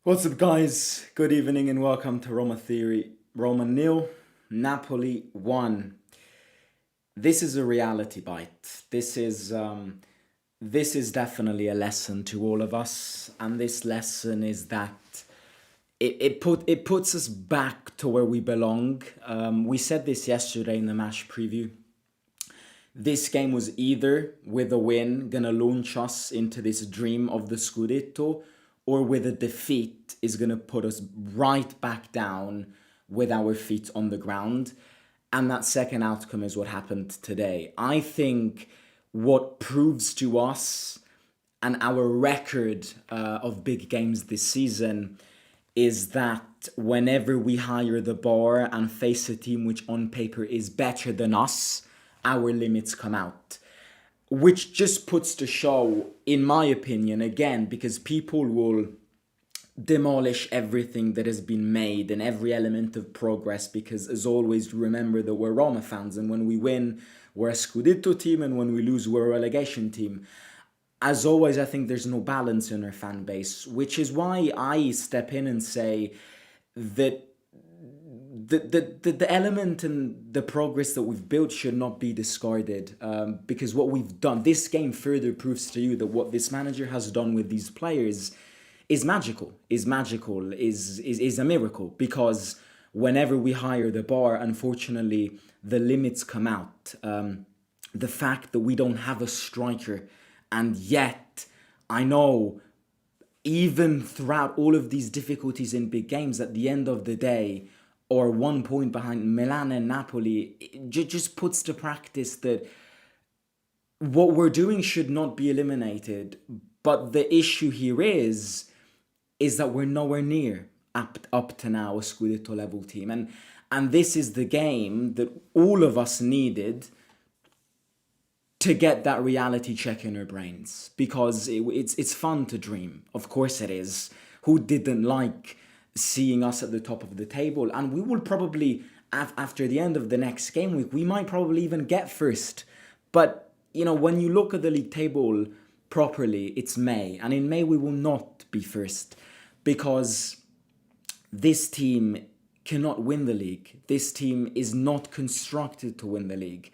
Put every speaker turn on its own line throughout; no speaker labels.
What's up, guys? Good evening and welcome to Roma Theory. Roma nil, Napoli 1. This is a reality bite. This is definitely a lesson to all of us, and this lesson is that it puts us back to where we belong. We said this yesterday in the match preview. This game was either, with a win, gonna launch us into this dream of the Scudetto, or with a defeat is gonna put us right back down with our feet on the ground. And that second outcome is what happened today. I think what proves to us and our record of big games this season is that whenever we hire the bar and face a team which on paper is better than us, our limits come out. Which just puts to show, in my opinion, again, because people will demolish everything that has been made and every element of progress, because as always, remember that we're Roma fans, and when we win, we're a Scudetto team, and when we lose, we're a relegation team. As always, I think there's no balance in our fan base, which is why I step in and say that the element and the progress that we've built should not be discarded, because what we've done, this game further proves to you that what this manager has done with these players is a miracle, because whenever we hire the bar, unfortunately, the limits come out. The fact that we don't have a striker, and yet I know even throughout all of these difficulties in big games, at the end of the day, or 1 point behind Milan and Napoli, it just puts to practice that what we're doing should not be eliminated. But the issue here is that we're nowhere near up to now a Scudetto level team. And this is the game that all of us needed to get that reality check in our brains, because it's fun to dream. Of course it is. Who didn't like seeing us at the top of the table? And we will probably, after the end of the next game week, we might probably even get first. But, when you look at the league table properly, it's May. And in May we will not be first, because this team cannot win the league. This team is not constructed to win the league.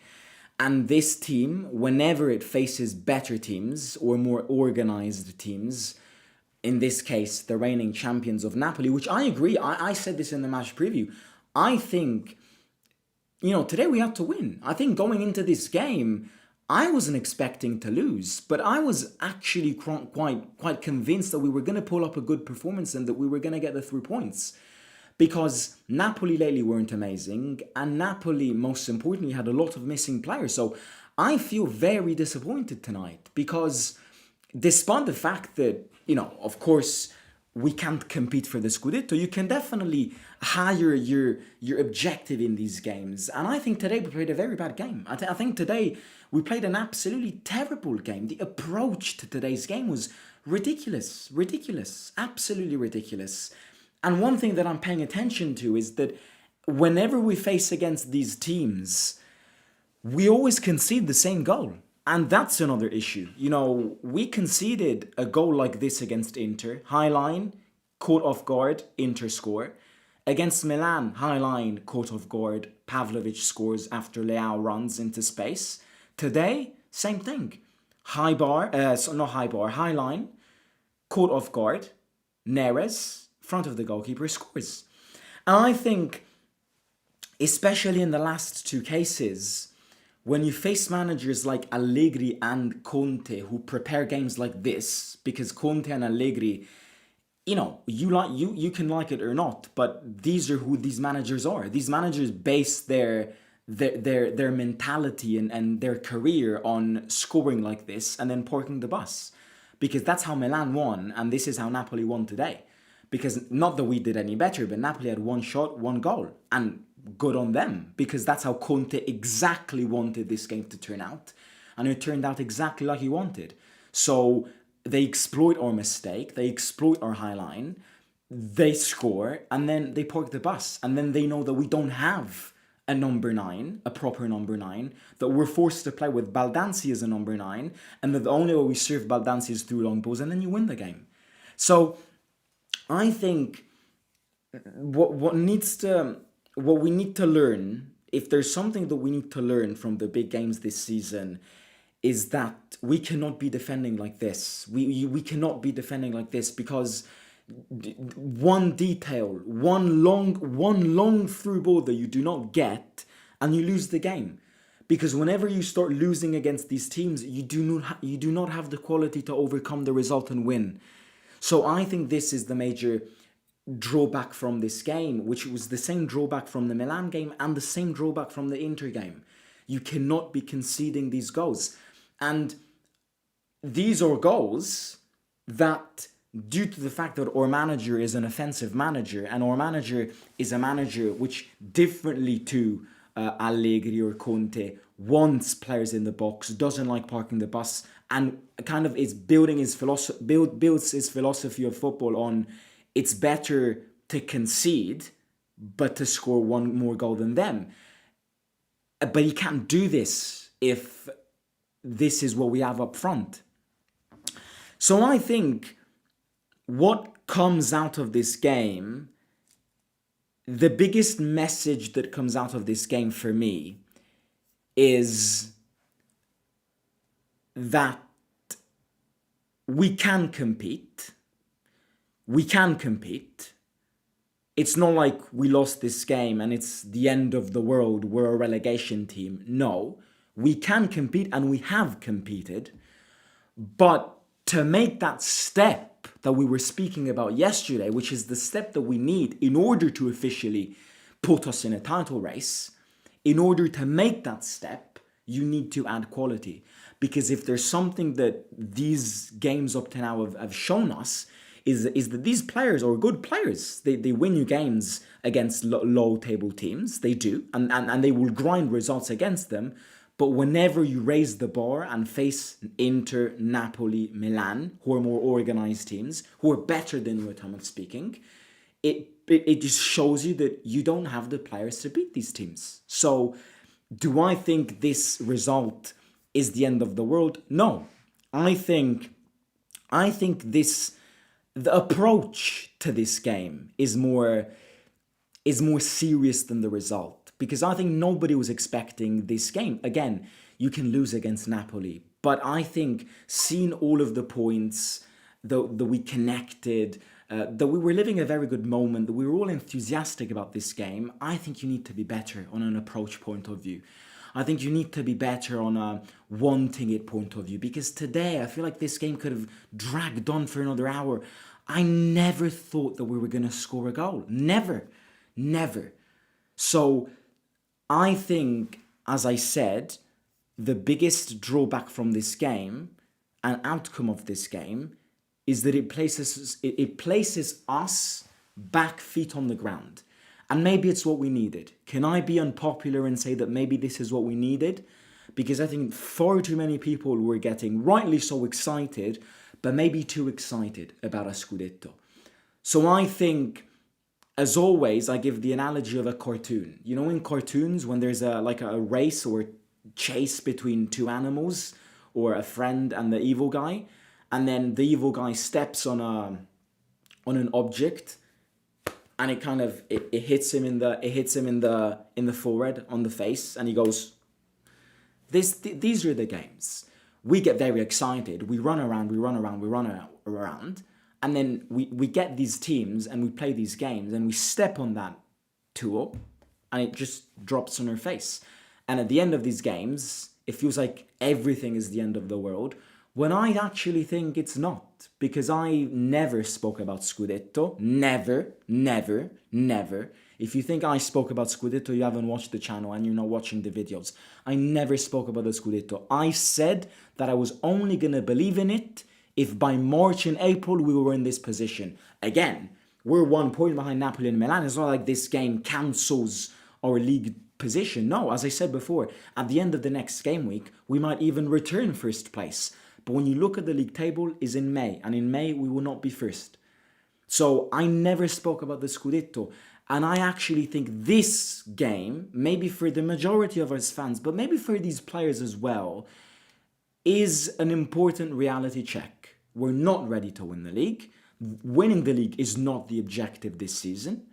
And this team, whenever it faces better teams or more organized teams, in this case, the reigning champions of Napoli, which I agree, I said this in the match preview, I think, today we had to win. I think going into this game, I wasn't expecting to lose, but I was actually quite convinced that we were going to pull up a good performance and that we were going to get the 3 points. Because Napoli lately weren't amazing, and Napoli, most importantly, had a lot of missing players. So I feel very disappointed tonight, because despite the fact that, of course, we can't compete for the Scudetto, you can definitely higher your objective in these games. And I think today we played a very bad game. I think today we played an absolutely terrible game. The approach to today's game was ridiculous, absolutely ridiculous. And one thing that I'm paying attention to is that whenever we face against these teams, we always concede the same goal. And that's another issue. We conceded a goal like this against Inter. High line, caught off guard, Inter score. Against Milan, high line, caught off guard, Pavlovic scores after Leao runs into space. Today, same thing. High line, caught off guard, Neres, front of the goalkeeper, scores. And I think, especially in the last two cases, when you face managers like Allegri and Conte, who prepare games like this, because Conte and Allegri, you can like it or not, but these are who these managers are. These managers base their mentality and their career on scoring like this and then parking the bus, because that's how Milan won, and this is how Napoli won today. Because not that we did any better, but Napoli had one shot, one goal, and good on them, because that's how Conte exactly wanted this game to turn out, and it turned out exactly like he wanted. So they exploit our mistake, they exploit our high line, they score, and then they park the bus, and then they know that we don't have a number 9, a proper number 9, that we're forced to play with Baldanzi as a number 9, and that the only way we serve Baldanzi is through long balls, and then you win the game. So I think what we need to learn, if there's something that we need to learn from the big games this season, is that we cannot be defending like this. We cannot be defending like this because one detail, one long through ball that you do not get, and you lose the game. Because whenever you start losing against these teams, you do not have the quality to overcome the result and win. So I think this is the major drawback from this game, which was the same drawback from the Milan game and the same drawback from the Inter game. You cannot be conceding these goals. And these are goals that, due to the fact that our manager is an offensive manager, and our manager is a manager which, differently to Allegri or Conte, wants players in the box, doesn't like parking the bus, and kind of is building his builds his philosophy of football on it's better to concede but to score one more goal than them. But he can't do this if this is what we have up front. So I think what comes out of this game, the biggest message that comes out of this game for me is that we can compete. We can compete. It's not like we lost this game and it's the end of the world. We're a relegation team. No, we can compete and we have competed. But to make that step that we were speaking about yesterday, which is the step that we need in order to officially put us in a title race, in order to make that step, you need to add quality. Because if there's something that these games up to now have shown us, is that these players are good players. They win you games against low table teams. They do. And they will grind results against them. But whenever you raise the bar and face Inter, Napoli, Milan, who are more organized teams, who are better than you, automatically speaking, it just shows you that you don't have the players to beat these teams. So do I think this result is the end of the world? No. I think the approach to this game is more serious than the result, because I think nobody was expecting this game. Again, you can lose against Napoli, but I think seeing all of the points, that we connected, that we were living a very good moment, that we were all enthusiastic about this game, I think you need to be better on an approach point of view. I think you need to be better on a wanting it point of view, because today I feel like this game could have dragged on for another hour. I never thought that we were going to score a goal. Never. So I think, as I said, the biggest drawback from this game and outcome of this game is that it places us back feet on the ground. And maybe it's what we needed. Can I be unpopular and say that maybe this is what we needed? Because I think far too many people were getting rightly so excited, but maybe too excited about a Scudetto. So I think, as always, I give the analogy of a cartoon. You know, in cartoons, when there's a race or chase between two animals, or a friend and the evil guy, and then the evil guy steps on an object, and it hits him in the forehead, on the face, and he goes. These are the games. We get very excited. We run around, and then we get these teams and we play these games and we step on that tool and it just drops on our face. And at the end of these games, it feels like everything is the end of the world, when I actually think it's not. Because I never spoke about Scudetto. Never. If you think I spoke about Scudetto, you haven't watched the channel and you're not watching the videos. I never spoke about the Scudetto. I said that I was only going to believe in it if by March and April we were in this position. Again, we're 1 point behind Napoli and Milan. It's not like this game cancels our league position. No, as I said before, at the end of the next game week, we might even return first place. But when you look at the league table, is in May. And in May, we will not be first. So I never spoke about the Scudetto. And I actually think this game, maybe for the majority of us fans, but maybe for these players as well, is an important reality check. We're not ready to win the league. Winning the league is not the objective this season.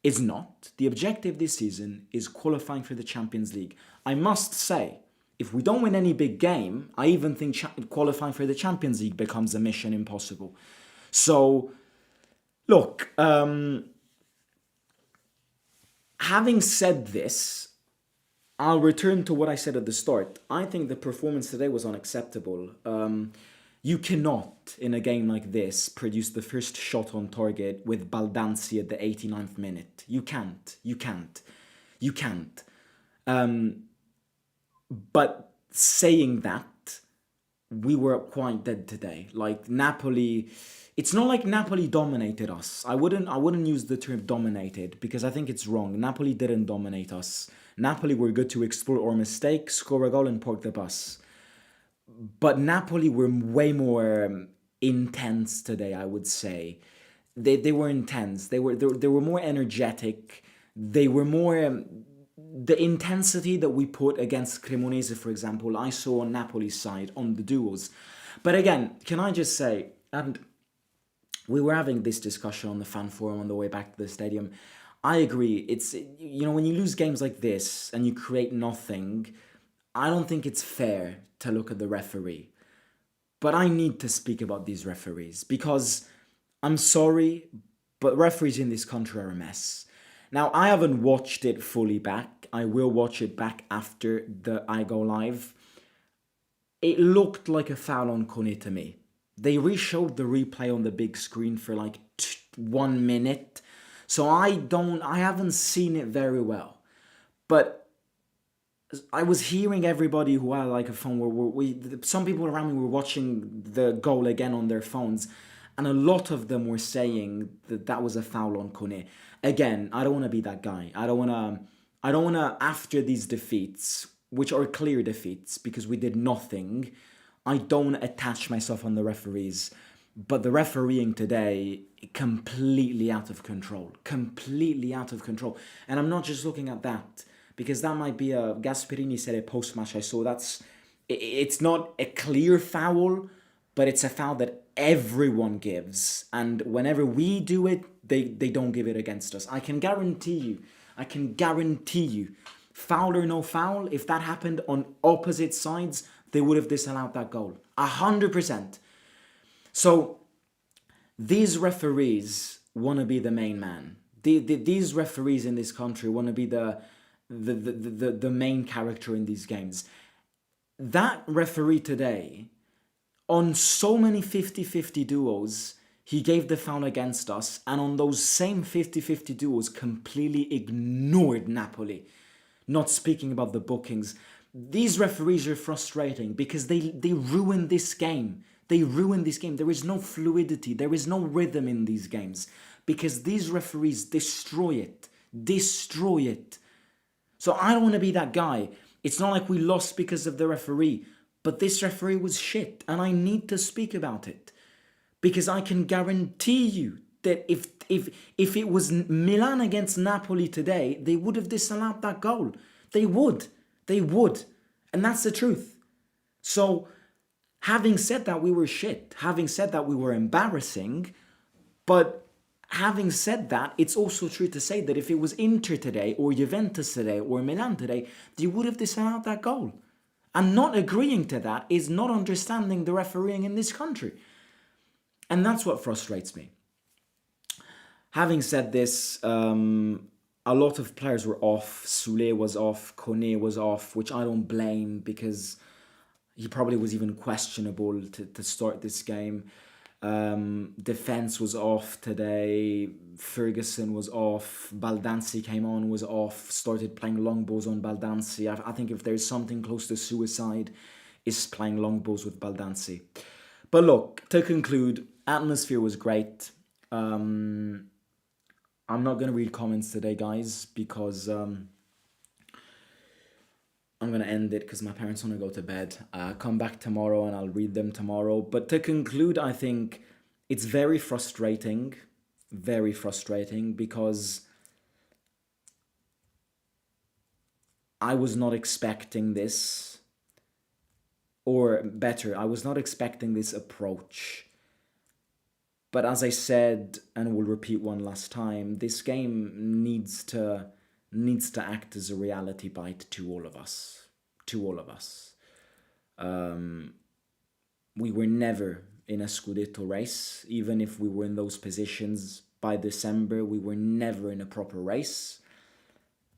Is not. The objective this season is qualifying for the Champions League. I must say, if we don't win any big game, I even think qualifying for the Champions League becomes a mission impossible. So, look, having said this, I'll return to what I said at the start. I think the performance today was unacceptable. You cannot, in a game like this, produce the first shot on target with Baldanzi at the 89th minute. You can't. You can't. You can't. But saying that, we were quite dead today. Like Napoli, it's not like Napoli dominated us. I wouldn't use the term dominated because I think it's wrong. Napoli didn't dominate us. Napoli were good to explore our mistakes, score a goal and park the bus. But Napoli were way more intense today, I would say. They were intense. They were more energetic. They were more the intensity that we put against Cremonese, for example, I saw on Napoli's side on the duels. But again, can I just say, and we were having this discussion on the fan forum on the way back to the stadium. I agree. It's, when you lose games like this and you create nothing, I don't think it's fair to look at the referee. But I need to speak about these referees because I'm sorry, but referees in this country are a mess. Now, I haven't watched it fully back. I will watch it back after I go live. It looked like a foul on Kone to me. They re-showed the replay on the big screen for like 1 minute. So I haven't seen it very well. But I was hearing everybody who had like a phone, some people around me were watching the goal again on their phones. And a lot of them were saying that was a foul on Kone. Again, I don't want to be that guy. I don't want to, after these defeats, which are clear defeats because we did nothing, I don't attach myself on the referees. But the refereeing today, completely out of control. Completely out of control. And I'm not just looking at that, because that might be Gasperini said it post-match, I saw it's not a clear foul, but it's a foul that everyone gives. And whenever we do it, they don't give it against us. I can guarantee you, foul or no foul, if that happened on opposite sides, they would have disallowed that goal. 100%. So these referees want to be the main man. These referees in this country want to be the main character in these games. That referee today, on so many 50-50 duels, he gave the foul against us, and on those same 50-50 duels, completely ignored Napoli. Not speaking about the bookings. These referees are frustrating because they ruin this game. They ruin this game. There is no fluidity. There is no rhythm in these games because these referees destroy it. Destroy it. So I don't want to be that guy. It's not like we lost because of the referee, but this referee was shit, and I need to speak about it. Because I can guarantee you that if it was Milan against Napoli today, they would have disallowed that goal. They would. They would. And that's the truth. So, having said that, we were shit. Having said that, we were embarrassing. But having said that, it's also true to say that if it was Inter today, or Juventus today, or Milan today, they would have disallowed that goal. And not agreeing to that is not understanding the refereeing in this country. And that's what frustrates me. Having said this, a lot of players were off. Soule was off. Kone was off, which I don't blame because he probably was even questionable to start this game. Defense was off today. Ferguson was off. Baldanzi came on, was off. Started playing long balls on Baldanzi. I think if there's something close to suicide, is playing long balls with Baldanzi. But look, to conclude, atmosphere was great. I'm not going to read comments today, guys, because I'm going to end it because my parents want to go to bed. Come back tomorrow and I'll read them tomorrow. But to conclude, I think it's very frustrating because I was not expecting this, or better, I was not expecting this approach. But as I said, and will repeat one last time, this game needs to act as a reality bite to all of us. To all of us. We were never in a Scudetto race, even if we were in those positions by December, we were never in a proper race.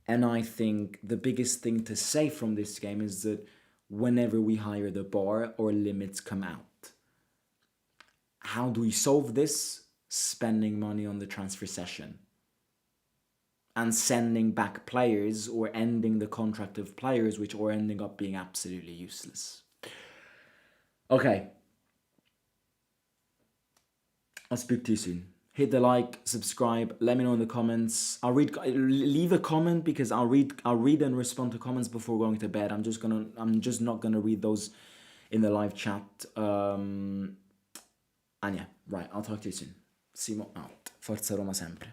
And I think the biggest thing to say from this game is that whenever we hire the bar, our limits come out. How do we solve this? Spending money on the transfer session and sending back players or ending the contract of players which are ending up being absolutely useless. Okay. I'll speak to you soon. Hit the like, subscribe, let me know in the comments. Leave a comment because I'll read and respond to comments before going to bed. I'm just not gonna read those in the live chat. And yeah, right, I'll talk to you soon. Simo out. Forza Roma sempre.